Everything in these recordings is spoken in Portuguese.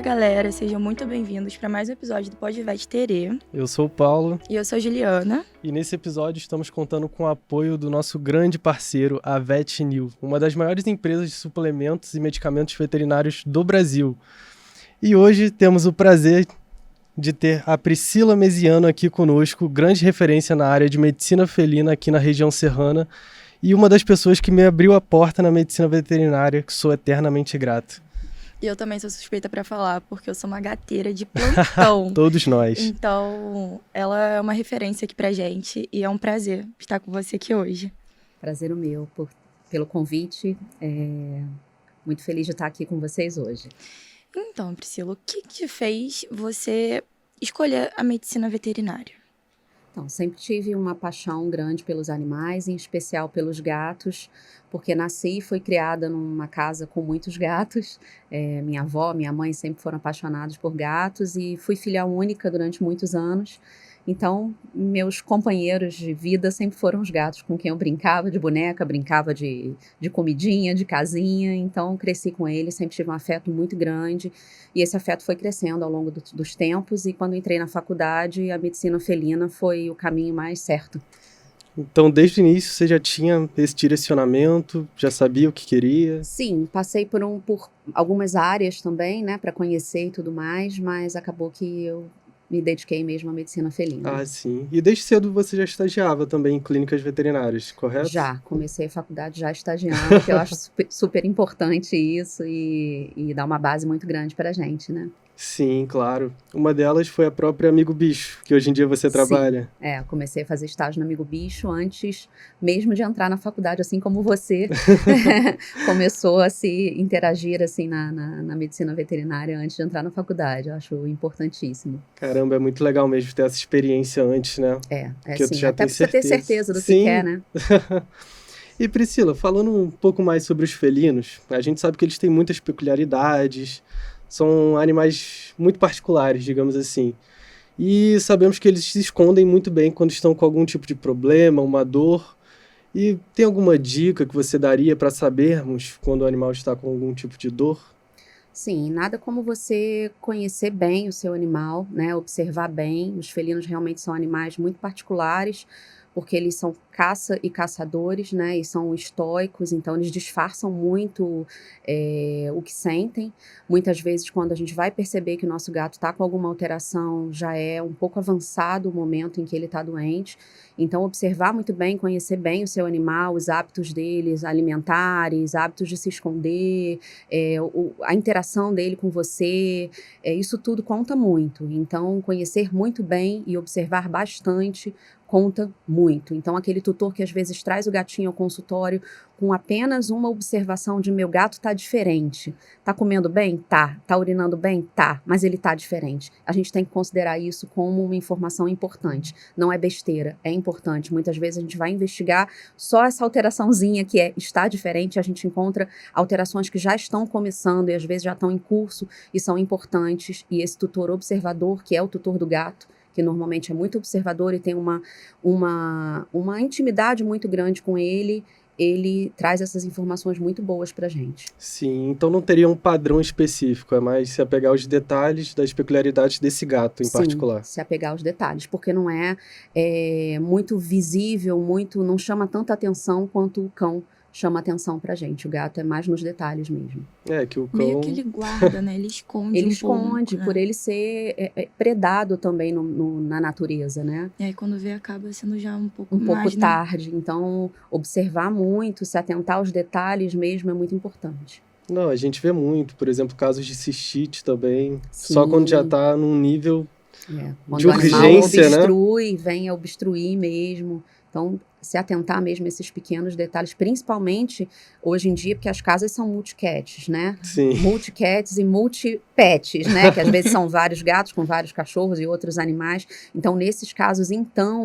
Fala galera, sejam muito bem-vindos para mais um episódio do Podvet Terê. Eu sou o Paulo. E eu sou a Juliana. E nesse episódio estamos contando com o apoio do nosso grande parceiro, a VetNew, uma das maiores empresas de suplementos e medicamentos veterinários do Brasil. E hoje temos o prazer de ter a Priscila Mesiano aqui conosco, grande referência na área de medicina felina aqui na região serrana e uma das pessoas que me abriu a porta na medicina veterinária, que sou eternamente grato. E eu também sou suspeita para falar, porque eu sou uma gateira de plantão. Todos nós. Então, ela é uma referência aqui pra gente e é um prazer estar com você aqui hoje. Prazer o meu pelo convite. Muito feliz de estar aqui com vocês hoje. Então, Priscila, o que te fez você escolher a medicina veterinária? Então, sempre tive uma paixão grande pelos animais, em especial pelos gatos, porque nasci e fui criada numa casa com muitos gatos. Minha avó, minha mãe sempre foram apaixonados por gatos e fui filha única durante muitos anos. Então, meus companheiros de vida sempre foram os gatos com quem eu brincava de boneca, brincava de comidinha, de casinha. Então, cresci com eles, sempre tive um afeto muito grande. E esse afeto foi crescendo ao longo dos tempos. E quando entrei na faculdade, a medicina felina foi o caminho mais certo. Então, desde o início, você já tinha esse direcionamento, já sabia o que queria? Sim, passei por algumas áreas também, né, para conhecer e tudo mais, mas acabou que eu me dediquei mesmo à medicina felina. Ah, sim. E desde cedo você já estagiava também em clínicas veterinárias, correto? Já, comecei a faculdade já estagiando, que eu acho super importante isso e dá uma base muito grande pra gente, né? Sim, claro. Uma delas foi a própria Amigo Bicho, que hoje em dia você trabalha. Sim, comecei a fazer estágio no Amigo Bicho antes mesmo de entrar na faculdade, assim como você começou a se interagir assim na medicina veterinária antes de entrar na faculdade. Eu acho importantíssimo. Caramba, é muito legal mesmo ter essa experiência antes, né? Sim, até pra você ter certeza do que quer, né? E Priscila, falando um pouco mais sobre os felinos, a gente sabe que eles têm muitas peculiaridades, são animais muito particulares, digamos assim. E sabemos que eles se escondem muito bem quando estão com algum tipo de problema, uma dor. E tem alguma dica que você daria para sabermos quando o animal está com algum tipo de dor? Sim, nada como você conhecer bem o seu animal, né? Observar bem. Os felinos realmente são animais muito particulares, porque eles são caça e caçadores, né, e são estoicos, então eles disfarçam muito o que sentem. Muitas vezes, quando a gente vai perceber que o nosso gato está com alguma alteração, já é um pouco avançado o momento em que ele está doente. Então, observar muito bem, conhecer bem o seu animal, os hábitos deles alimentares, hábitos de se esconder, a interação dele com você, isso tudo conta muito. Então, conhecer muito bem e observar bastante conta muito. Então, aquele tutor que às vezes traz o gatinho ao consultório com apenas uma observação de meu gato tá diferente. Tá comendo bem? Tá. Tá urinando bem? Tá. Mas ele tá diferente. A gente tem que considerar isso como uma informação importante. Não é besteira, é importante. Muitas vezes a gente vai investigar só essa alteraçãozinha que está diferente, a gente encontra alterações que já estão começando e às vezes já estão em curso e são importantes. E esse tutor observador, que é o tutor do gato, que normalmente é muito observador e tem uma intimidade muito grande com ele traz essas informações muito boas pra gente. Sim, então não teria um padrão específico, é mais se apegar aos detalhes das peculiaridades desse gato em particular. Sim, se apegar aos detalhes, porque não é muito visível, não chama tanta atenção quanto o cão chama atenção pra gente. O gato é mais nos detalhes mesmo. Que o cão... Meio que ele guarda, né? Ele esconde ele um esconde, pouco, por ele ser predado também na natureza, né? E aí quando vê acaba sendo já um pouco tarde. Então, observar muito, se atentar aos detalhes mesmo é muito importante. Não, a gente vê muito, por exemplo, casos de cistite também, Sim. Só quando já tá num nível quando de urgência, o animal obstrui, né? Vem a obstruir mesmo. Então, se atentar mesmo a esses pequenos detalhes, principalmente hoje em dia, porque as casas são multicats, né? Sim. Multicats e multipets, né? Que às vezes são vários gatos com vários cachorros e outros animais. Então, nesses casos,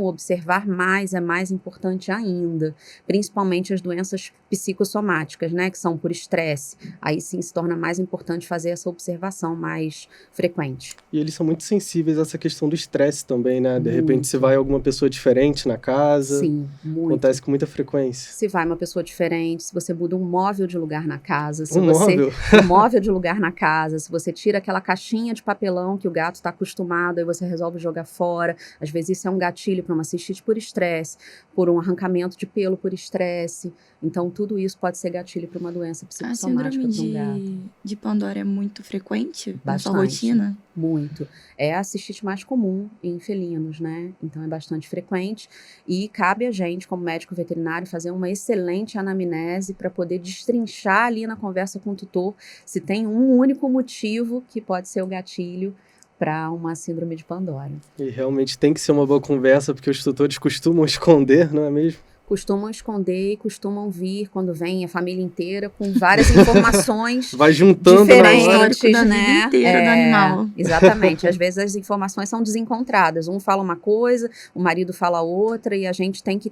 observar mais é mais importante ainda. Principalmente as doenças psicossomáticas, né? Que são por estresse. Aí sim se torna mais importante fazer essa observação mais frequente. E eles são muito sensíveis a essa questão do estresse também, né? De repente, se vai alguma pessoa diferente na casa. Sim. Muito. Acontece com muita frequência. Se vai uma pessoa diferente, se você muda um móvel de lugar na casa, se Um você móvel? um móvel de lugar na casa, se você tira aquela caixinha de papelão que o gato está acostumado, aí você resolve jogar fora. Às vezes isso é um gatilho para uma cistite por estresse, por um arrancamento de pelo por estresse. Então tudo isso pode ser gatilho para uma doença A psicossomática síndrome para um gato. de Pandora é muito frequente na sua Bastante. rotina? Muito. É a cistite mais comum em felinos, né? Então é bastante frequente e cabe a gente, como médico veterinário, fazer uma excelente anamnese para poder destrinchar ali na conversa com o tutor se tem um único motivo que pode ser o gatilho para uma síndrome de Pandora. E realmente tem que ser uma boa conversa, porque os tutores costumam esconder, não é mesmo? Costumam esconder e costumam vir quando vem a família inteira com várias informações Vai juntando na hora. diferentes, Histórico da vida né? inteira do animal. Exatamente. Às vezes as informações são desencontradas. Um fala uma coisa, o marido fala outra, e a gente tem que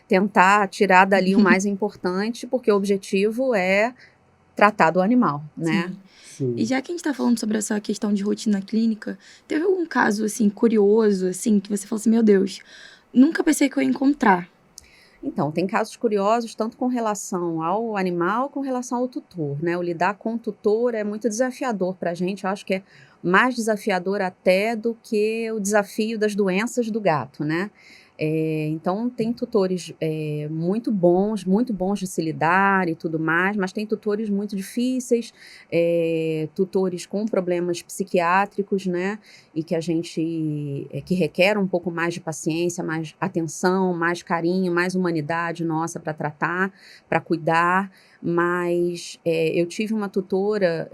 tentar tirar dali o mais importante, porque o objetivo é tratar do animal, né? Sim. Sim. E já que a gente tá falando sobre essa questão de rotina clínica, teve algum caso, assim, curioso, assim, que você falou assim, meu Deus, nunca pensei que eu ia encontrar. Então, tem casos curiosos tanto com relação ao animal, com relação ao tutor, né? O lidar com o tutor é muito desafiador para a gente, eu acho que é mais desafiador até do que o desafio das doenças do gato, né? Então, tem tutores muito bons de se lidar e tudo mais, mas tem tutores muito difíceis, tutores com problemas psiquiátricos, né? E que a gente, que requer um pouco mais de paciência, mais atenção, mais carinho, mais humanidade nossa para tratar, para cuidar. Mas eu tive uma tutora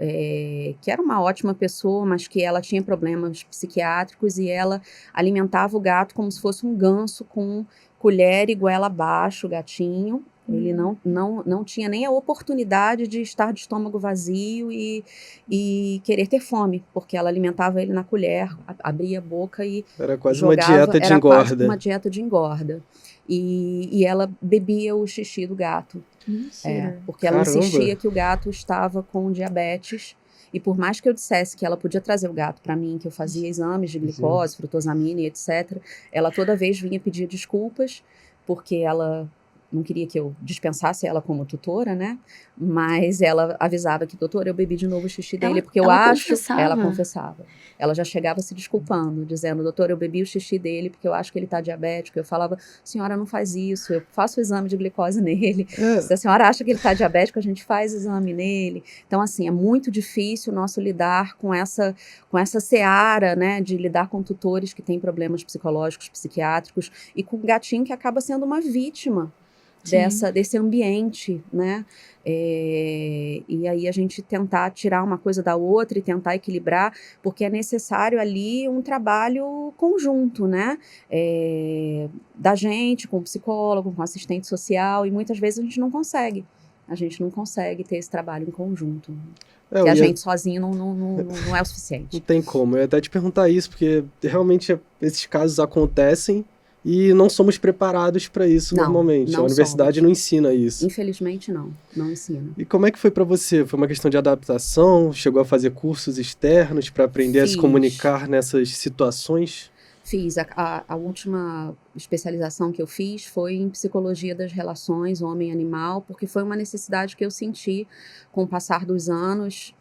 que era uma ótima pessoa, mas que ela tinha problemas psiquiátricos e ela alimentava o gato como se fosse um ganso com colher e goela abaixo, o gatinho. Ele não tinha nem a oportunidade de estar de estômago vazio e querer ter fome, porque ela alimentava ele na colher, abria a boca e Era quase jogava, uma dieta de era quase engorda. uma dieta de engorda. E ela bebia o xixi do gato. Mentira. Porque ela Caramba. insistia que o gato estava com diabetes. E por mais que eu dissesse que ela podia trazer o gato para mim, que eu fazia exames de glicose, frutosamina e etc., ela toda vez vinha pedir desculpas, porque ela não queria que eu dispensasse ela como tutora, né? Mas ela avisava que, doutora, eu bebi de novo o xixi dele, porque eu ela acho... confessava? Ela confessava. Ela já chegava se desculpando, dizendo, doutora, eu bebi o xixi dele porque eu acho que ele está diabético. Eu falava, senhora, não faz isso, eu faço o exame de glicose nele. Se a senhora acha que ele está diabético, a gente faz exame nele. Então, assim, é muito difícil o nosso lidar com essa seara, né, de lidar com tutores que têm problemas psicológicos, psiquiátricos, e com um gatinho que acaba sendo uma vítima desse ambiente, né? E aí a gente tentar tirar uma coisa da outra e tentar equilibrar, porque é necessário ali um trabalho conjunto, né? Da gente, com o psicólogo, com o assistente social, e muitas vezes a gente não consegue. A gente não consegue ter esse trabalho em conjunto. Porque a gente sozinho não é o suficiente. Não tem como. Eu ia até te perguntar isso, porque realmente esses casos acontecem e não somos preparados para isso normalmente. Não a universidade somos. não ensina isso. Infelizmente, não ensina. E como é que foi para você? Foi uma questão de adaptação? Chegou a fazer cursos externos para aprender a se comunicar nessas situações? Fiz. A última especialização que eu fiz foi em psicologia das relações homem-animal, porque foi uma necessidade que eu senti com o passar dos anos,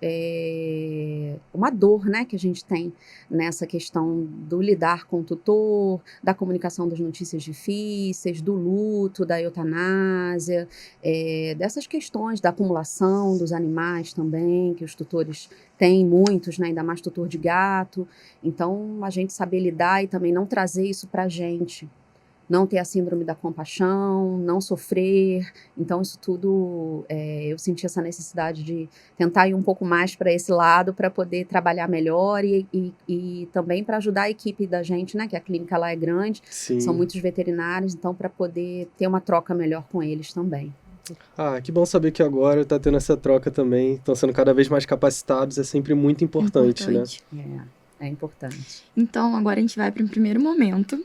uma dor, né, que a gente tem nessa questão do lidar com o tutor, da comunicação das notícias difíceis, do luto, da eutanásia, dessas questões da acumulação dos animais também, que os tutores têm muitos, né, ainda mais tutor de gato. Então, a gente saber lidar e também não trazer isso pra gente. Não ter a síndrome da compaixão, não sofrer. Então, isso tudo, eu senti essa necessidade de tentar ir um pouco mais para esse lado, para poder trabalhar melhor e também para ajudar a equipe da gente, né? Que a clínica lá é grande, Sim. São muitos veterinários, então para poder ter uma troca melhor com eles também. Ah, que bom saber que agora está tendo essa troca também. Estão sendo cada vez mais capacitados, é sempre muito importante. Né? É importante. Então, agora a gente vai para o primeiro momento,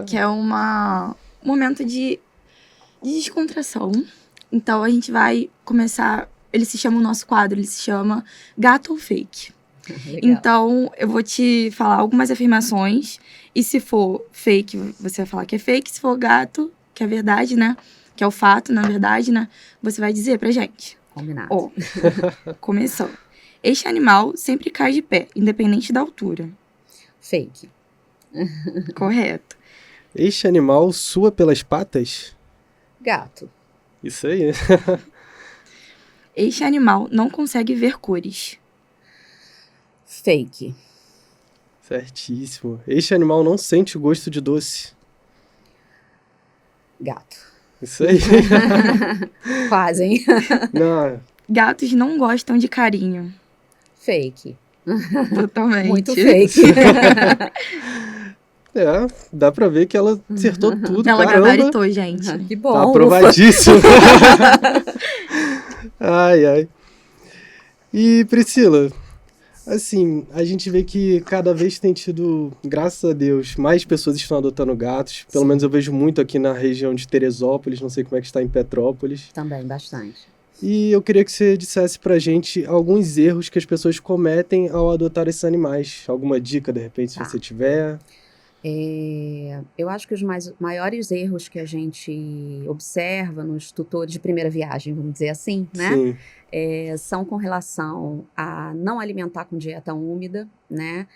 que é um momento de descontração. Então, a gente vai começar... o nosso quadro, ele se chama Gato ou Fake. Legal. Então, eu vou te falar algumas afirmações, e se for fake, você vai falar que é fake, se for gato, que é verdade, né? Que é o fato, na verdade, né? Você vai dizer pra gente. Combinado. Ó, começou. Este animal sempre cai de pé, independente da altura. Fake. Correto. Este animal sua pelas patas? Gato. Isso aí. Este animal não consegue ver cores. Fake. Certíssimo. Este animal não sente o gosto de doce. Gato. Isso aí. Quase, hein? Não, Gatos não gostam de carinho. Fake. Totalmente. Muito fake. dá pra ver que ela acertou tudo, Ela caramba. gabaritou, gente. Que bom. Tá aprovadíssimo. Ai, ai. E, Priscila, assim, a gente vê que cada vez tem tido, graças a Deus, mais pessoas estão adotando gatos. Pelo Sim. menos eu vejo muito aqui na região de Teresópolis, não sei como é que está em Petrópolis. Também, bastante. E eu queria que você dissesse pra gente alguns erros que as pessoas cometem ao adotar esses animais. Alguma dica, de repente, se Tá. você tiver. Eu acho que os maiores erros que a gente observa nos tutores de primeira viagem, vamos dizer assim, né? Sim, São com relação a não alimentar com dieta úmida, né?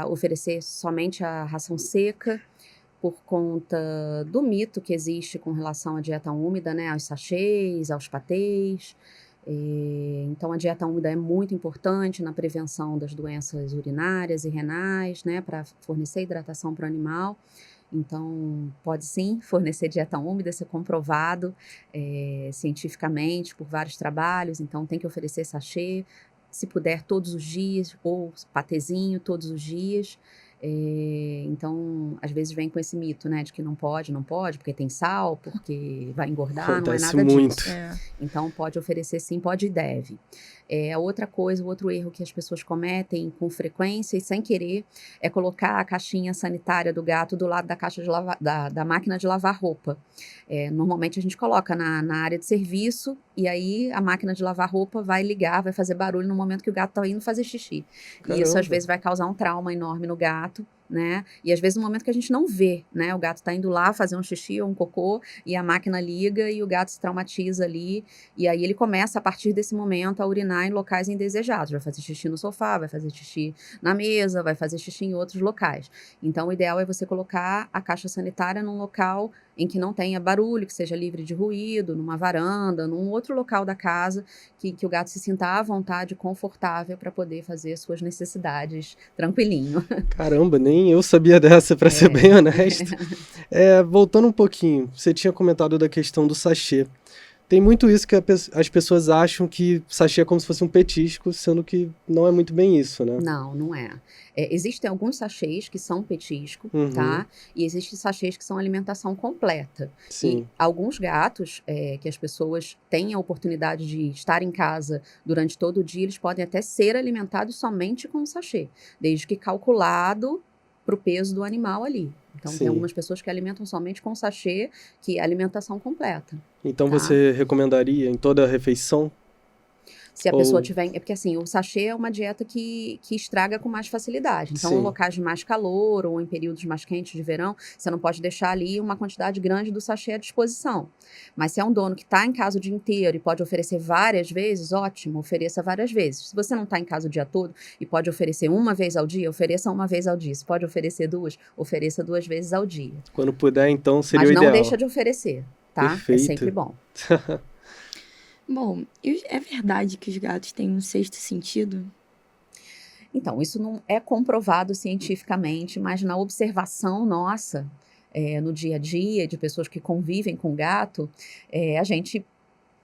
Oferecer somente a ração seca, por conta do mito que existe com relação à dieta úmida, né? Aos sachês, aos patês. Então, a dieta úmida é muito importante na prevenção das doenças urinárias e renais, né? Para fornecer hidratação para o animal. Então, pode sim fornecer dieta úmida, isso é comprovado cientificamente por vários trabalhos. Então, tem que oferecer sachê, se puder, todos os dias, ou patezinho todos os dias. Então, às vezes vem com esse mito, né, de que não pode, porque tem sal, porque vai engordar, não é acontece nada muito. disso. Então, pode oferecer sim, pode e deve. Outra coisa, outro erro que as pessoas cometem com frequência e sem querer é colocar a caixinha sanitária do gato do lado da caixa de da máquina de lavar roupa. Normalmente a gente coloca na área de serviço e aí a máquina de lavar roupa vai ligar, vai fazer barulho no momento que o gato está indo fazer xixi. E isso às Caramba. vezes vai causar um trauma enorme no gato, né? E às vezes no momento que a gente não vê, né? O gato está indo lá fazer um xixi ou um cocô e a máquina liga e o gato se traumatiza ali. E aí ele começa, a partir desse momento, a urinar em locais indesejados. Vai fazer xixi no sofá, vai fazer xixi na mesa, vai fazer xixi em outros locais. Então, o ideal é você colocar a caixa sanitária num local em que não tenha barulho, que seja livre de ruído, numa varanda, num outro local da casa, que o gato se sinta à vontade, confortável para poder fazer suas necessidades tranquilinho. Caramba, nem eu sabia dessa, pra ser bem honesto. Voltando um pouquinho, você tinha comentado da questão do sachê. Tem muito isso que as pessoas acham que sachê é como se fosse um petisco, sendo que não é muito bem isso, né? Não, não é. Existem alguns sachês que são petisco, Uhum. tá? E existem sachês que são alimentação completa. Sim. E alguns gatos, que as pessoas têm a oportunidade de estar em casa durante todo o dia, eles podem até ser alimentados somente com sachê, desde que calculado para o peso do animal ali. Então, Sim. tem algumas pessoas que alimentam somente com sachê, que é alimentação completa. Então Tá. você recomendaria em toda a refeição? Se a pessoa tiver... É porque, assim, o sachê é uma dieta que estraga com mais facilidade. Então, Sim. em locais de mais calor ou em períodos mais quentes de verão, você não pode deixar ali uma quantidade grande do sachê à disposição. Mas se é um dono que está em casa o dia inteiro e pode oferecer várias vezes, ótimo, ofereça várias vezes. Se você não está em casa o dia todo e pode oferecer uma vez ao dia, ofereça uma vez ao dia. Se pode oferecer duas, ofereça 2 vezes ao dia. Quando puder, então, seria Mas o não ideal. deixa de oferecer, tá? Perfeito. É sempre bom. Bom, é verdade que os gatos têm um sexto sentido? Então, isso não é comprovado cientificamente, mas na observação nossa, no dia a dia, de pessoas que convivem com gato, a gente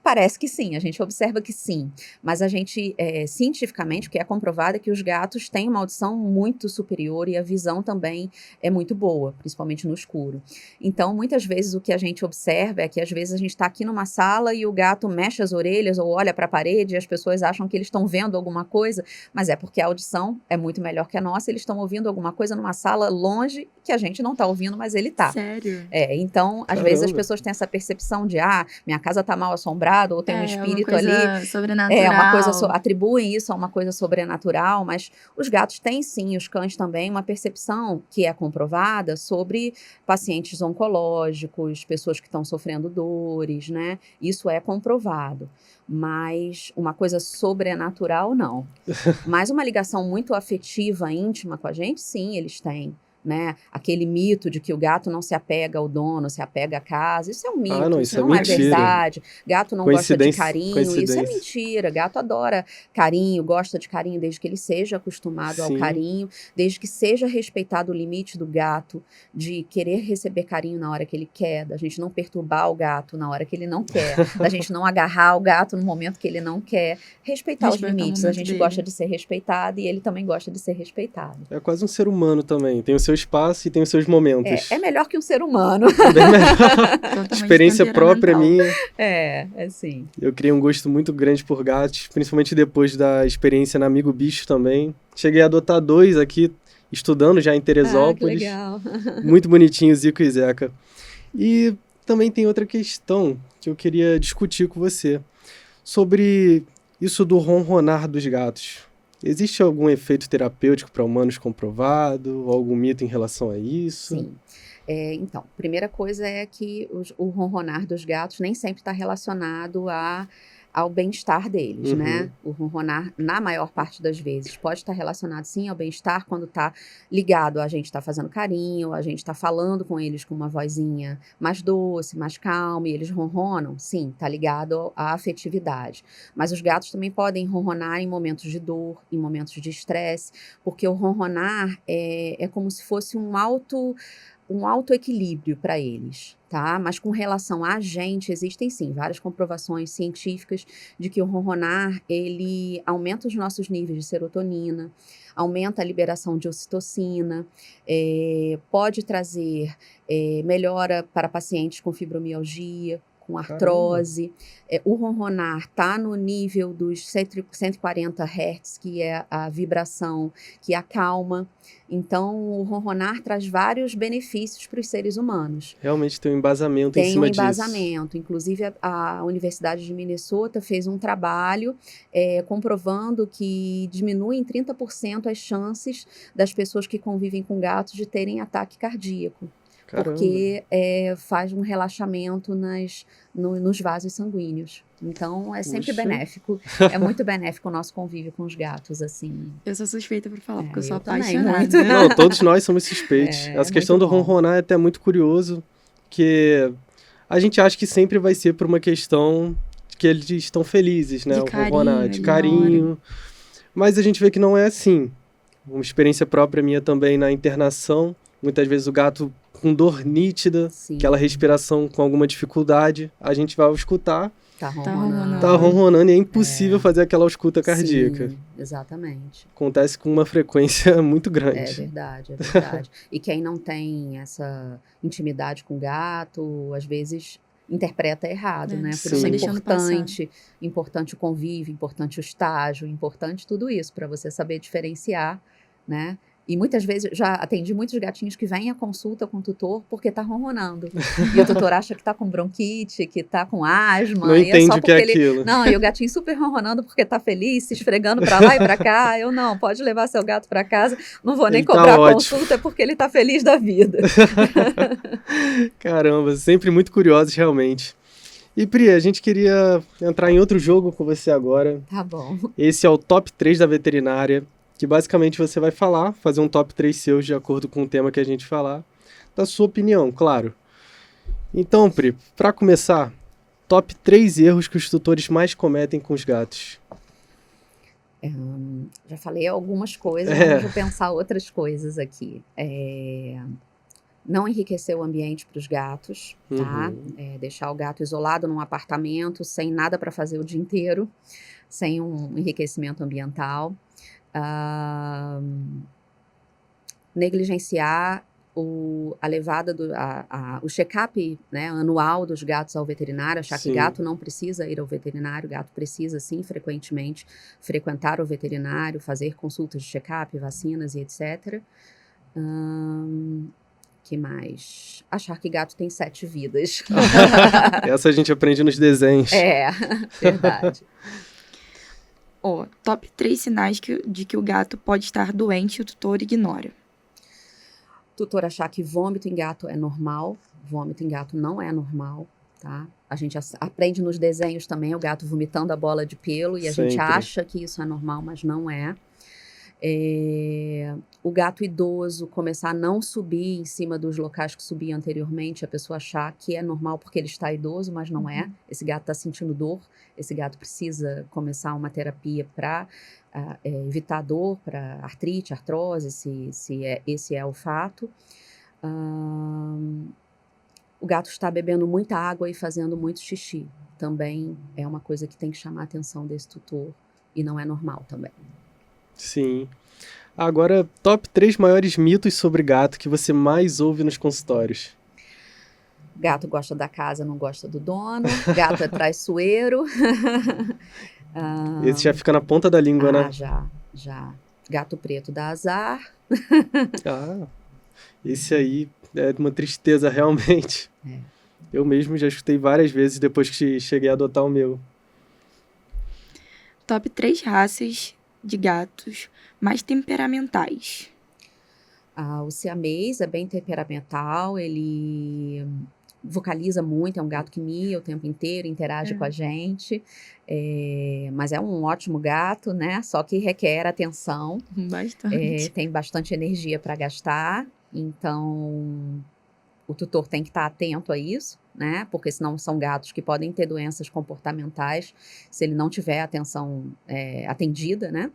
parece que sim, a gente observa que sim, mas a gente, cientificamente, o que é comprovado é que os gatos têm uma audição muito superior e a visão também é muito boa, principalmente no escuro. Então, muitas vezes o que a gente observa é que às vezes a gente está aqui numa sala e o gato mexe as orelhas ou olha para a parede e as pessoas acham que eles estão vendo alguma coisa, mas é porque a audição é muito melhor que a nossa, eles estão ouvindo alguma coisa numa sala longe que a gente não está ouvindo, mas ele está. Sério? Então, às vezes as Caramba. pessoas têm essa percepção de, minha casa está mal assombrada, assombrado, ou tem um espírito ali. Uma coisa sobrenatural. Uma coisa atribuem isso a uma coisa sobrenatural, mas os gatos têm sim, os cães também, uma percepção que é comprovada sobre pacientes oncológicos, pessoas que estão sofrendo dores, né? Isso é comprovado. Mas uma coisa sobrenatural, não. Mas uma ligação muito afetiva, íntima com a gente, sim, eles têm. Né? Aquele mito de que o gato não se apega ao dono, se apega à casa, isso é um mito, não, isso não é verdade. Gato não gosta de carinho, isso é mentira. Gato adora carinho, gosta de carinho desde que ele seja acostumado ao carinho, desde que seja respeitado o limite do gato de querer receber carinho na hora que ele quer, da gente não perturbar o gato na hora que ele não quer, da gente não agarrar o gato no momento que ele não quer, respeitar os limites. A gente gosta de ser respeitado e ele também gosta de ser respeitado. É quase um ser humano também, tem o seu espaço e tem os seus momentos. É melhor que um ser humano. Bem melhor. Experiência própria minha. Sim. Eu criei um gosto muito grande por gatos, principalmente depois da experiência na Amigo Bicho também. Cheguei a adotar 2 aqui, estudando já em Teresópolis. Que legal. Muito bonitinho, Zico e Zeca. E também tem outra questão que eu queria discutir com você, sobre isso do ronronar dos gatos. Existe algum efeito terapêutico para humanos comprovado? Algum mito em relação a isso? Sim. Então, primeira coisa é que o ronronar dos gatos nem sempre está relacionado ao bem-estar deles, né? O ronronar, na maior parte das vezes, pode estar relacionado, sim, ao bem-estar quando está ligado a gente estar fazendo carinho, a gente está falando com eles com uma vozinha mais doce, mais calma, e eles ronronam, sim, está ligado à afetividade. Mas os gatos também podem ronronar em momentos de dor, em momentos de estresse, porque o ronronar é como se fosse um autoequilíbrio para eles, tá? Mas com relação a gente, existem sim várias comprovações científicas de que o ronronar, ele aumenta os nossos níveis de serotonina, aumenta a liberação de ocitocina, pode trazer melhora para pacientes com fibromialgia, com artrose. O ronronar está no nível dos 140 Hz, que é a vibração que acalma. Então, o ronronar traz vários benefícios para os seres humanos. Realmente tem um embasamento em cima disso. Tem um embasamento. Inclusive, a Universidade de Minnesota fez um trabalho comprovando que diminui em 30% as chances das pessoas que convivem com gatos de terem ataque cardíaco. Caramba. Porque faz um relaxamento nos vasos sanguíneos. Então, é sempre benéfico. É muito benéfico o nosso convívio com os gatos, assim. Eu sou suspeita por falar, porque eu sou também, apaixonada. Não, todos nós somos suspeitos. Essa questão do ronronar é até muito curioso, que a gente acha que sempre vai ser por uma questão que eles estão felizes, né? De o carinho, ronronar, de carinho. Mas a gente vê que não é assim. Uma experiência própria minha também na internação. Muitas vezes o gato com dor nítida, Sim. aquela respiração com alguma dificuldade, a gente vai escutar. Tá ronronando. Tá ronronando e é impossível fazer aquela ausculta cardíaca. Sim, exatamente. Acontece com uma frequência muito grande. É verdade. E quem não tem essa intimidade com o gato, às vezes interpreta errado, né? Por isso é importante o convívio, importante o estágio, importante tudo isso, para você saber diferenciar, né? E muitas vezes, já atendi muitos gatinhos que vêm à consulta com o tutor porque tá ronronando. E o tutor acha que tá com bronquite, que tá com asma. Não entende só o que é aquilo. Não, e o gatinho super ronronando porque tá feliz, se esfregando pra lá e pra cá. Eu não, pode levar seu gato pra casa. Não vou nem cobrar a consulta porque ele tá feliz da vida. Caramba, sempre muito curiosos realmente. E Pri, a gente queria entrar em outro jogo com você agora. Tá bom. Esse é o top 3 da veterinária, que basicamente você vai fazer um top 3 seus de acordo com o tema que a gente falar, da sua opinião, claro. Então, Pri, para começar, top 3 erros que os tutores mais cometem com os gatos. Já falei algumas coisas, mas vou pensar outras coisas aqui. Não enriquecer o ambiente para os gatos, tá? Deixar o gato isolado num apartamento, sem nada para fazer o dia inteiro, sem um enriquecimento ambiental. Negligenciar a levada o check-up, né, anual dos gatos ao veterinário, achar que gato não precisa ir ao veterinário, gato precisa sim frequentemente frequentar o veterinário, fazer consultas de check-up, vacinas e etc. Que mais? Achar que gato tem 7 vidas. Essa a gente aprende nos desenhos. É, verdade. Top 3 sinais de que o gato pode estar doente e o tutor ignora. Tutor achar que vômito em gato é normal. Vômito em gato não é normal, tá? A gente aprende nos desenhos também o gato vomitando a bola de pelo e a gente acha que isso é normal, mas não é. O gato idoso começar a não subir em cima dos locais que subia anteriormente, a pessoa achar que é normal porque ele está idoso, mas não é. Esse gato está sentindo dor, esse gato precisa começar uma terapia para evitar dor, para artrite, artrose, se esse é o fato. O gato está bebendo muita água e fazendo muito xixi. Também é uma coisa que tem que chamar a atenção desse tutor e não é normal também. Sim. Agora, top 3 maiores mitos sobre gato que você mais ouve nos consultórios. Gato gosta da casa, não gosta do dono. Gato é traiçoeiro. Esse já fica na ponta da língua, né? Já. Gato preto dá azar. Esse aí é uma tristeza, realmente. Eu mesmo já escutei várias vezes depois que cheguei a adotar o meu. Top 3 raças de gatos mais temperamentais. O siamês é bem temperamental, ele vocaliza muito, é um gato que mia o tempo inteiro, interage com a gente, mas é um ótimo gato, né? Só que requer atenção. Bastante. Tem bastante energia para gastar, então o tutor tem que estar atento a isso, né? Porque senão são gatos que podem ter doenças comportamentais se ele não tiver atenção atendida, né?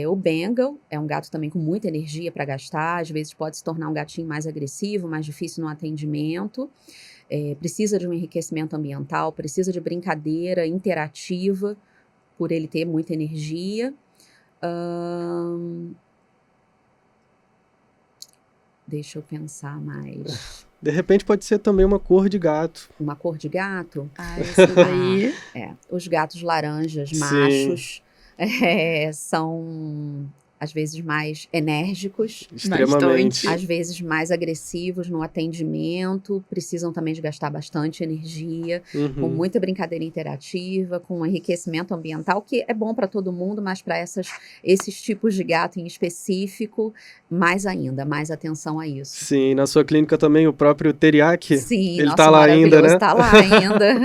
O Bengal é um gato também com muita energia para gastar, às vezes pode se tornar um gatinho mais agressivo, mais difícil no atendimento, precisa de um enriquecimento ambiental, precisa de brincadeira interativa, por ele ter muita energia. Deixa eu pensar mais. De repente pode ser também uma cor de gato. Uma cor de gato? Isso daí. Os gatos laranjas, Sim. machos, são às vezes mais enérgicos, Extremamente. às vezes mais agressivos no atendimento, precisam também de gastar bastante energia, com muita brincadeira interativa, com enriquecimento ambiental, que é bom para todo mundo, mas para esses tipos de gato em específico, mais ainda, mais atenção a isso. Sim, na sua clínica também o próprio Teriaki, Sim, ele nossa, tá lá ainda, né? Tá lá ainda,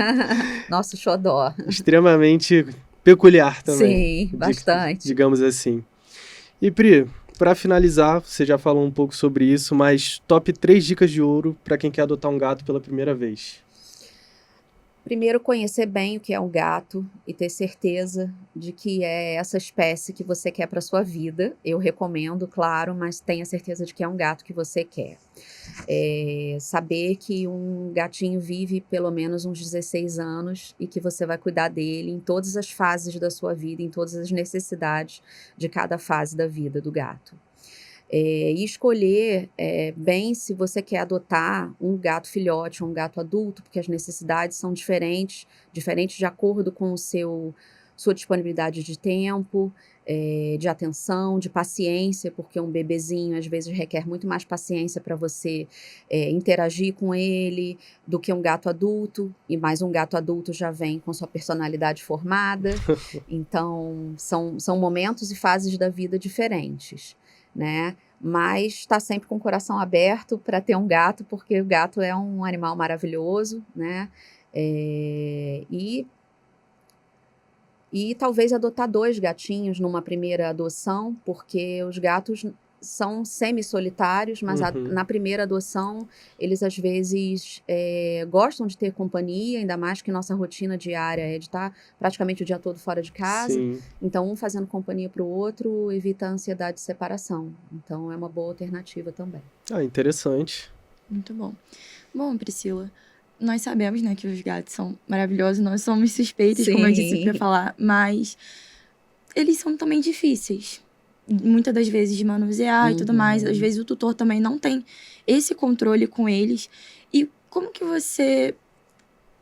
nosso xodó. Extremamente peculiar também. Sim, bastante. Digamos assim. E Pri, para finalizar, você já falou um pouco sobre isso, mas top 3 dicas de ouro para quem quer adotar um gato pela primeira vez. Primeiro, conhecer bem o que é um gato e ter certeza de que é essa espécie que você quer para sua vida. Eu recomendo, claro, mas tenha certeza de que é um gato que você quer. Saber que um gatinho vive pelo menos uns 16 anos e que você vai cuidar dele em todas as fases da sua vida, em todas as necessidades de cada fase da vida do gato. E escolher bem se você quer adotar um gato filhote ou um gato adulto, porque as necessidades são diferentes de acordo com sua disponibilidade de tempo, de atenção, de paciência, porque um bebezinho às vezes requer muito mais paciência para você interagir com ele do que um gato adulto, e mais um gato adulto já vem com sua personalidade formada. Então, são momentos e fases da vida diferentes, né? Mas está sempre com o coração aberto para ter um gato, porque o gato é um animal maravilhoso, né? E talvez adotar 2 gatinhos numa primeira adoção, porque os gatos são semi-solitários, mas na primeira adoção eles às vezes gostam de ter companhia, ainda mais que nossa rotina diária é de estar praticamente o dia todo fora de casa. Sim. Então, um fazendo companhia para o outro evita a ansiedade de separação. Então, é uma boa alternativa também. Interessante. Muito bom. Bom, Priscila, nós sabemos, né, que os gatos são maravilhosos, nós somos suspeitos, como eu disse, para falar, mas eles são também difíceis. Muitas das vezes de manusear e tudo mais. Às vezes o tutor também não tem esse controle com eles. E como que você...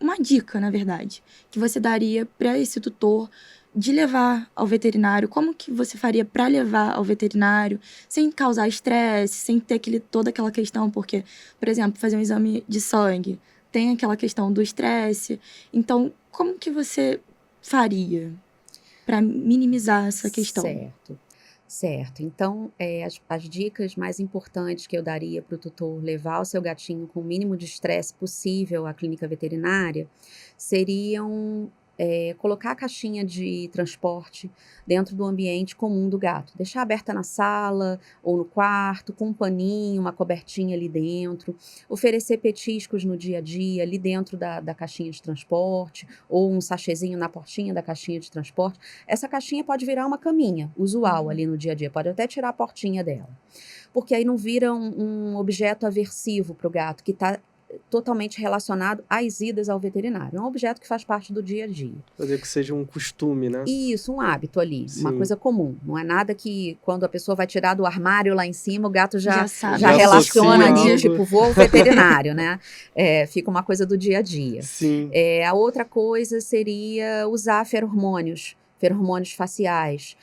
Uma dica, na verdade, que você daria para esse tutor de levar ao veterinário, como que você faria para levar ao veterinário sem causar estresse, sem ter toda aquela questão, porque, por exemplo, fazer um exame de sangue, tem aquela questão do estresse. Então, como que você faria para minimizar essa questão? Certo. Então, as dicas mais importantes que eu daria para o tutor levar o seu gatinho com o mínimo de estresse possível à clínica veterinária seriam colocar a caixinha de transporte dentro do ambiente comum do gato. Deixar aberta na sala ou no quarto, com um paninho, uma cobertinha ali dentro. Oferecer petiscos no dia a dia ali dentro da caixinha de transporte ou um sachêzinho na portinha da caixinha de transporte. Essa caixinha pode virar uma caminha usual ali no dia a dia. Pode até tirar a portinha dela. Porque aí não vira um objeto aversivo para o gato, que está totalmente relacionado às idas ao veterinário. É um objeto que faz parte do dia a dia. Fazer que seja um costume, né? Isso, um hábito ali, Sim. uma coisa comum. Não é nada que quando a pessoa vai tirar do armário lá em cima, o gato já sabe. relaciona ali, algo. tipo, vou ao veterinário, né? Fica uma coisa do dia a dia. Sim. A outra coisa seria usar feromônios faciais,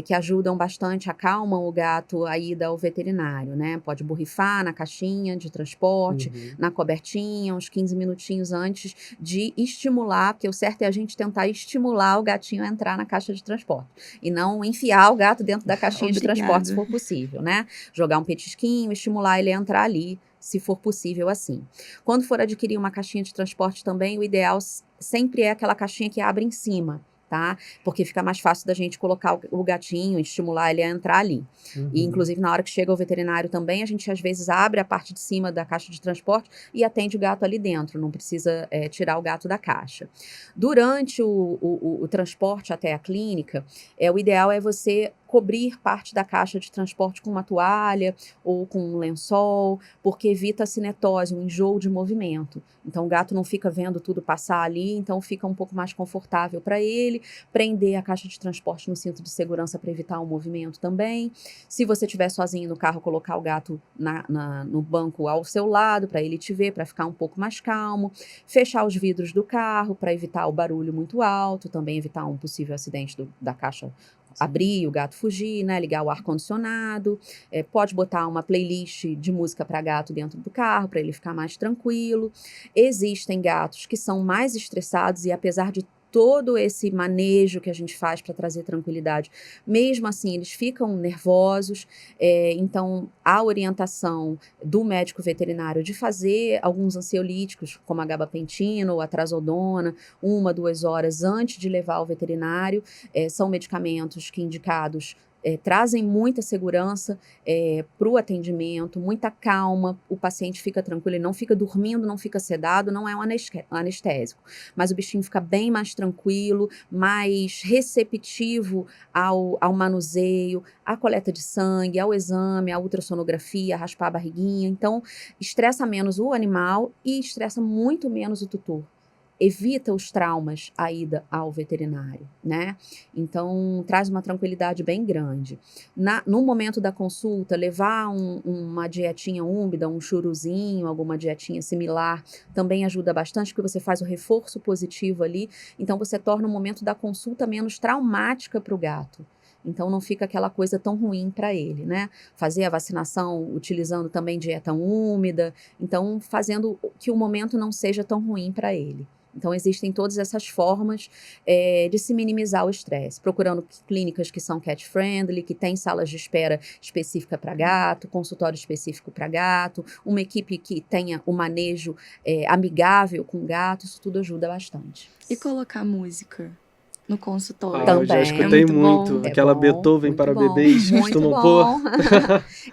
que ajudam bastante, acalmam o gato a ida ao veterinário, né? Pode borrifar na caixinha de transporte, na cobertinha, uns 15 minutinhos antes de estimular, porque o certo é a gente tentar estimular o gatinho a entrar na caixa de transporte e não enfiar o gato dentro da caixinha de transporte, se for possível, né? Jogar um petisquinho, estimular ele a entrar ali, se for possível assim. Quando for adquirir uma caixinha de transporte também, o ideal sempre é aquela caixinha que abre em cima, tá? Porque fica mais fácil da gente colocar o gatinho, estimular ele a entrar ali. E, inclusive, na hora que chega o veterinário também, a gente, às vezes, abre a parte de cima da caixa de transporte e atende o gato ali dentro. Não precisa tirar o gato da caixa. Durante o transporte até a clínica, o ideal é você cobrir parte da caixa de transporte com uma toalha ou com um lençol, porque evita a cinetose, um enjoo de movimento. Então, o gato não fica vendo tudo passar ali, então fica um pouco mais confortável para ele. Prender a caixa de transporte no cinto de segurança para evitar o movimento também. Se você estiver sozinho no carro, colocar o gato no banco ao seu lado, para ele te ver, para ficar um pouco mais calmo. Fechar os vidros do carro para evitar o barulho muito alto, também evitar um possível acidente da caixa abrir, o gato fugir, né? Ligar o ar-condicionado. Pode botar uma playlist de música para gato dentro do carro, para ele ficar mais tranquilo. Existem gatos que são mais estressados e, apesar de todo esse manejo que a gente faz para trazer tranquilidade, mesmo assim eles ficam nervosos, então a orientação do médico veterinário de fazer alguns ansiolíticos, como a gabapentina ou a trazodona, 1-2 horas antes de levar ao veterinário, são medicamentos que indicados trazem muita segurança para o atendimento, muita calma, o paciente fica tranquilo, ele não fica dormindo, não fica sedado, não é um anestésico, mas o bichinho fica bem mais tranquilo, mais receptivo ao manuseio, à coleta de sangue, ao exame, à ultrassonografia, a raspar a barriguinha. Então, estressa menos o animal e estressa muito menos o tutor. Evita os traumas a ida ao veterinário, né? Então, traz uma tranquilidade bem grande. No momento da consulta, levar uma dietinha úmida, um churuzinho, alguma dietinha similar, também ajuda bastante, porque você faz o reforço positivo ali, então você torna o momento da consulta menos traumática para o gato. Então, não fica aquela coisa tão ruim para ele, né? Fazer a vacinação utilizando também dieta úmida, então fazendo que o momento não seja tão ruim para ele. Então, existem todas essas formas de se minimizar o estresse. Procurando clínicas que são cat-friendly, que tem salas de espera específica para gato, consultório específico para gato, uma equipe que tenha o manejo amigável com gato, isso tudo ajuda bastante. E colocar música no consultório? Também. Eu já escutei muito. Aquela Beethoven para bebês costumam pôr.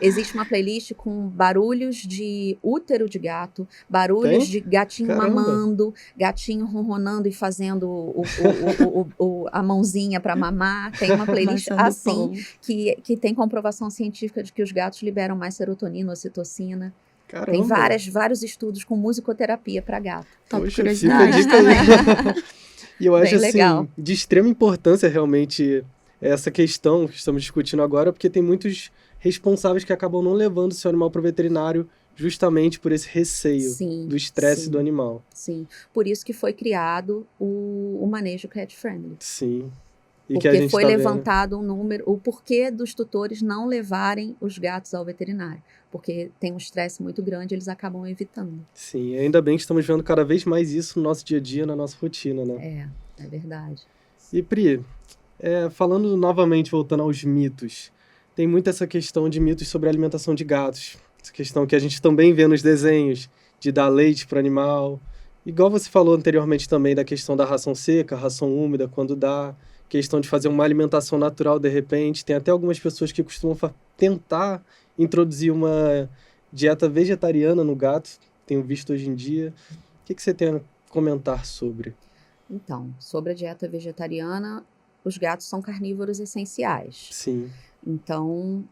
Existe uma playlist com barulhos de útero de gato, barulhos de gatinho mamando, gatinho ronronando e fazendo a mãozinha para mamar. Tem uma playlist assim, que tem comprovação científica de que os gatos liberam mais serotonina, ocitocina. Caramba. Tem vários estudos com musicoterapia para gato. Top Poxa, curiosidade. fica a dica aí. E eu acho, legal. de extrema importância realmente essa questão que estamos discutindo agora, porque tem muitos responsáveis que acabam não levando seu animal para o veterinário justamente por esse receio do estresse do animal. Sim, por isso que foi criado o manejo cat-friendly. Sim. E que a Porque gente foi tá vendo. levantado um número, o porquê dos tutores não levarem os gatos ao veterinário. Porque tem um estresse muito grande, eles acabam evitando. Sim, ainda bem que estamos vendo cada vez mais isso no nosso dia a dia, na nossa rotina, né? É verdade. E Pri, falando novamente, voltando aos mitos, tem muito essa questão de mitos sobre a alimentação de gatos. Essa questão que a gente também vê nos desenhos, de dar leite para o animal. Igual você falou anteriormente também da questão da ração seca, ração úmida, quando dá. Questão de fazer uma alimentação natural de repente. Tem até algumas pessoas que costumam tentar introduzir uma dieta vegetariana no gato. Tenho visto hoje em dia. O que você tem a comentar sobre? Então, sobre a dieta vegetariana, os gatos são carnívoros essenciais. Sim. Então,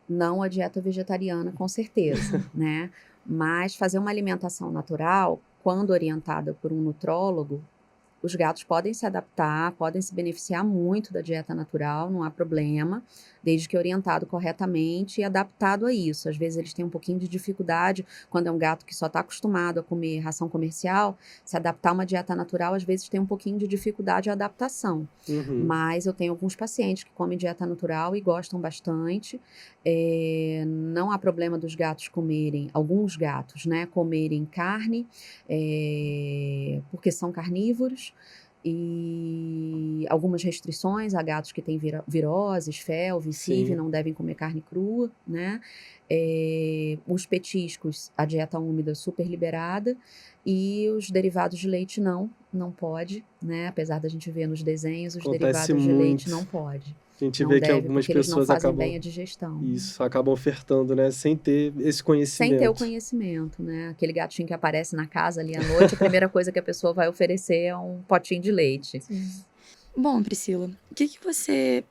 não a dieta vegetariana, com certeza, né? Mas fazer uma alimentação natural, quando orientada por um nutrólogo, os gatos podem se adaptar, podem se beneficiar muito da dieta natural, não há problema, desde que orientado corretamente e adaptado a isso. Às vezes eles têm um pouquinho de dificuldade, quando é um gato que só está acostumado a comer ração comercial, se adaptar a uma dieta natural, às vezes tem um pouquinho de dificuldade à adaptação. Uhum. Mas eu tenho alguns pacientes que comem dieta natural e gostam bastante. Não há problema dos gatos comerem, alguns gatos, né, comerem carne, porque são carnívoros, e algumas restrições a gatos que têm viroses, felve, FIV, Sim. não devem comer carne crua, né? Os petiscos, a dieta úmida super liberada, e os derivados de leite não pode, né? Apesar da gente ver nos desenhos, os Acontece derivados de leite muito. não pode. A gente Não vê que deve, algumas porque eles não pessoas fazem acabam bem a digestão. isso, acabam ofertando, né, sem ter esse conhecimento. Sem ter o conhecimento, né? Aquele gatinho que aparece na casa ali à noite, a primeira coisa que a pessoa vai oferecer é um potinho de leite. Sim. Bom, Priscila, o que você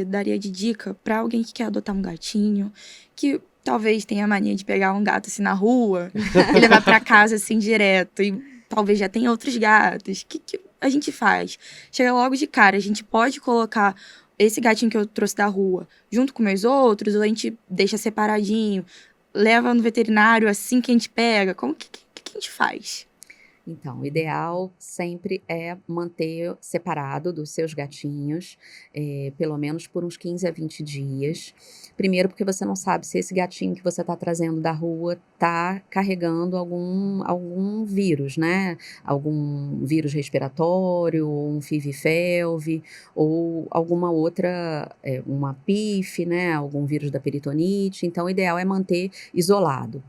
daria de dica para alguém que quer adotar um gatinho, que talvez tenha a mania de pegar um gato assim na rua e levar para casa assim direto, e talvez já tenha outros gatos? O que a gente faz? Chega logo de cara, a gente pode colocar esse gatinho que eu trouxe da rua junto com meus outros, ou a gente deixa separadinho, leva no veterinário assim que a gente pega? Como que a gente faz? Então, o ideal sempre é manter separado dos seus gatinhos, pelo menos por uns 15 a 20 dias. Primeiro, porque você não sabe se esse gatinho que você está trazendo da rua está carregando algum vírus, né? Algum vírus respiratório, ou um FIV-FeLV, ou alguma outra, uma PIF, né? Algum vírus da peritonite. Então, o ideal é manter isolado.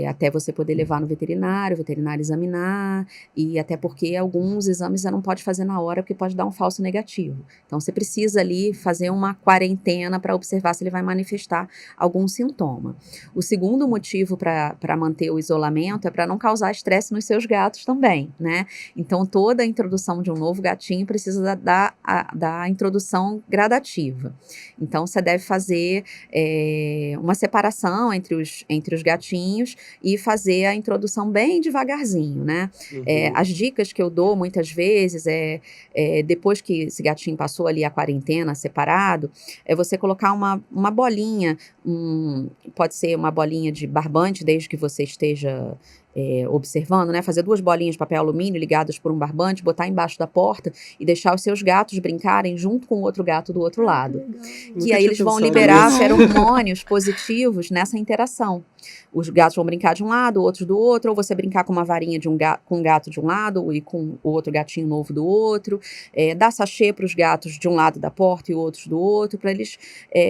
Até você poder levar no veterinário, o veterinário examinar, e até porque alguns exames você não pode fazer na hora, porque pode dar um falso negativo. Então, você precisa ali fazer uma quarentena para observar se ele vai manifestar algum sintoma. O segundo motivo para manter o isolamento é para não causar estresse nos seus gatos também, né? Então, toda a introdução de um novo gatinho precisa da introdução gradativa. Então, você deve fazer uma separação entre os gatinhos e fazer a introdução bem devagarzinho, né? Uhum. As dicas que eu dou muitas vezes depois que esse gatinho passou ali a quarentena separado, é você colocar uma bolinha, pode ser uma bolinha de barbante, desde que você esteja observando, né? Fazer 2 bolinhas de papel alumínio ligadas por um barbante, botar embaixo da porta e deixar os seus gatos brincarem junto com o outro gato do outro lado. Que aí eles vão liberar feromônios positivos nessa interação. Os gatos vão brincar de um lado, outros do outro, ou você brincar com uma varinha com um gato de um lado e com o outro gatinho novo do outro, dar sachê para os gatos de um lado da porta e outros do outro, para eles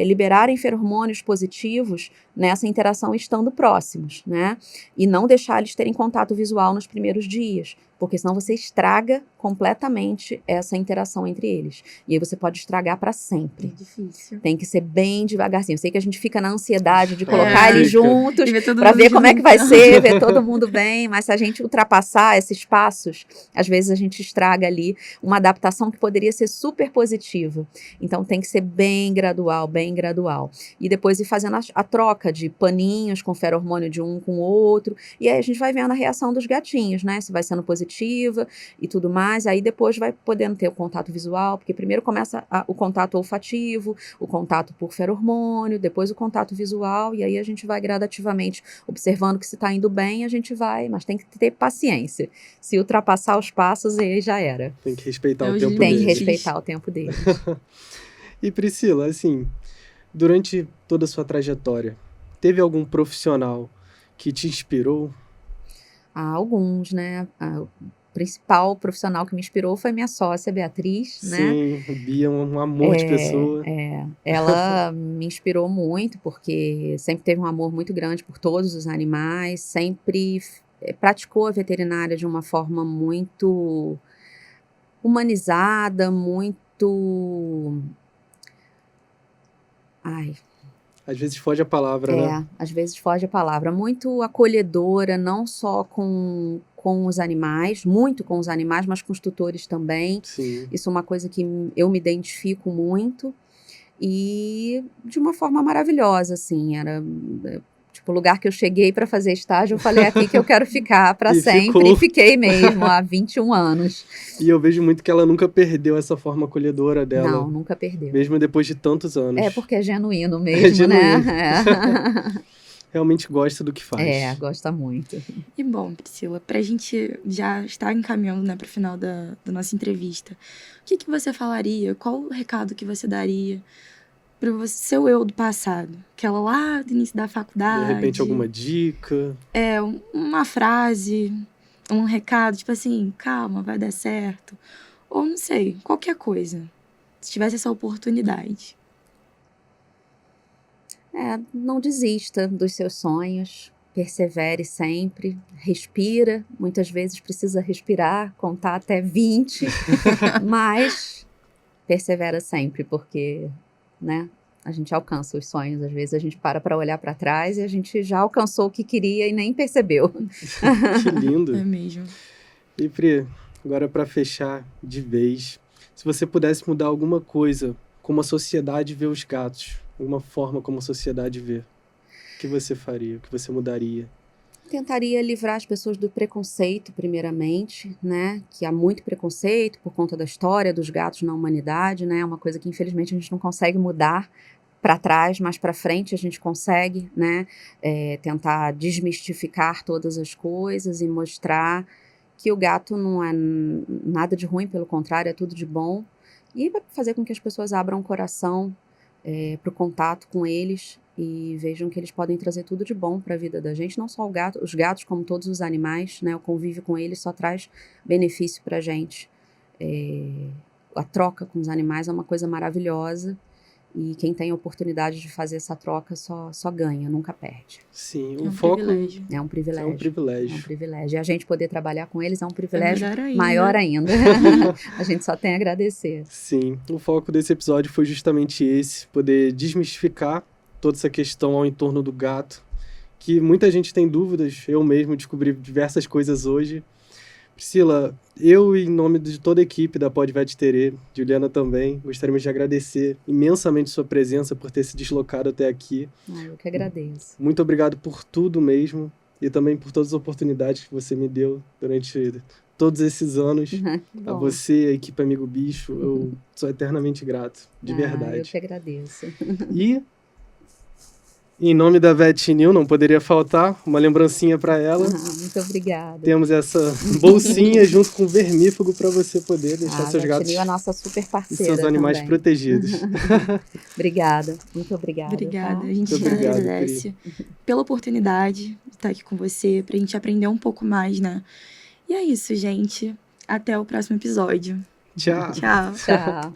liberarem feromônios positivos nessa interação estando próximos, né? E não deixar eles terem contato visual nos primeiros dias, porque senão você estraga completamente essa interação entre eles. E aí você pode estragar para sempre. É difícil. Tem que ser bem devagarzinho. Eu sei que a gente fica na ansiedade de colocar eles juntos para para ver como é que vai ser, ver todo mundo bem, mas se a gente ultrapassar esses passos, às vezes a gente estraga ali uma adaptação que poderia ser super positiva. Então tem que ser bem gradual, bem gradual. E depois ir fazendo a troca de paninhos com feromônio de um com o outro, e aí a gente vai vendo a reação dos gatinhos, né? Se vai sendo positivo auditiva e tudo mais. Aí depois vai podendo ter o contato visual, porque primeiro começa o contato olfativo, o contato por feromônio, depois o contato visual, e aí a gente vai gradativamente observando que se está indo bem, a gente vai, mas tem que ter paciência. Se ultrapassar os passos, aí já era. Tem que respeitar o Tem tempo Tem que deles. respeitar o tempo deles. E Priscila, assim, durante toda a sua trajetória, teve algum profissional que te inspirou? Há alguns, né? O principal profissional que me inspirou foi minha sócia, Beatriz, né? Sim, Bia é um amor de pessoa. Ela me inspirou muito, porque sempre teve um amor muito grande por todos os animais, sempre praticou a veterinária de uma forma muito humanizada, muito... Às vezes foge a palavra, né? Às vezes foge a palavra. Muito acolhedora, não só com os animais, muito com os animais, mas com os tutores também. Sim. Isso é uma coisa que eu me identifico muito. E de uma forma maravilhosa, assim. Era tipo o lugar que eu cheguei para fazer estágio, eu falei aqui que eu quero ficar para E sempre. ficou. E fiquei mesmo, há 21 anos. E eu vejo muito que ela nunca perdeu essa forma acolhedora dela. Não, nunca perdeu. Mesmo depois de tantos anos. É porque é genuíno mesmo, né? Realmente gosta do que faz. Gosta muito. E bom, Priscila, pra gente já estar encaminhando, né, pro final da nossa entrevista, o que você falaria? Qual o recado que você daria pro seu eu do passado? Aquela lá do início da faculdade. De repente, alguma dica? Uma frase, um recado, tipo assim, calma, vai dar certo. Ou não sei, qualquer coisa. Se tivesse essa oportunidade. Não desista dos seus sonhos, persevere sempre, respira, muitas vezes precisa respirar, contar até 20, mas persevera sempre, porque, né, a gente alcança os sonhos, às vezes a gente para olhar para trás e a gente já alcançou o que queria e nem percebeu. Que lindo. É mesmo. E Pri, agora para fechar de vez, se você pudesse mudar alguma coisa, como a sociedade vê os gatos, alguma forma como a sociedade vê, o que você faria? O que você mudaria? Tentaria livrar as pessoas do preconceito, primeiramente, né? Que há muito preconceito por conta da história dos gatos na humanidade, né? É uma coisa que, infelizmente, a gente não consegue mudar para trás, mas para frente a gente consegue, né? Tentar desmistificar todas as coisas e mostrar que o gato não é nada de ruim, pelo contrário, é tudo de bom. E fazer com que as pessoas abram o coração para o contato com eles e vejam que eles podem trazer tudo de bom para a vida da gente, não só os gatos, como todos os animais, né? O convívio com eles só traz benefício para a gente. A troca com os animais é uma coisa maravilhosa e quem tem a oportunidade de fazer essa troca só ganha, nunca perde. Sim, É o um foco privilégio. É um privilégio. é um privilégio. É um privilégio. E a gente poder trabalhar com eles é um privilégio melhor maior ainda. A gente só tem a agradecer. Sim, o foco desse episódio foi justamente esse, poder desmistificar toda essa questão ao entorno do gato, que muita gente tem dúvidas, eu mesmo descobri diversas coisas hoje. Priscila, eu, em nome de toda a equipe da Podvet Terê, Juliana também, gostaríamos de agradecer imensamente sua presença, por ter se deslocado até aqui. Eu que agradeço. Muito obrigado por tudo mesmo, e também por todas as oportunidades que você me deu durante todos esses anos. A Bom. você, a equipe Amigo Bicho, eu sou eternamente grato, de verdade. Eu que agradeço. E, em nome da VetNew, não poderia faltar uma lembrancinha para ela. Muito obrigada. Temos essa bolsinha junto com vermífugo para você poder deixar seus gatos é a nossa super e parceira seus animais também. protegidos. Obrigada, muito obrigada. Obrigada. Tá? A gente Muito obrigado, agradece pela oportunidade de estar aqui com você, pra gente aprender um pouco mais, né? E é isso, gente. Até o próximo episódio. Tchau. Tchau. Tchau.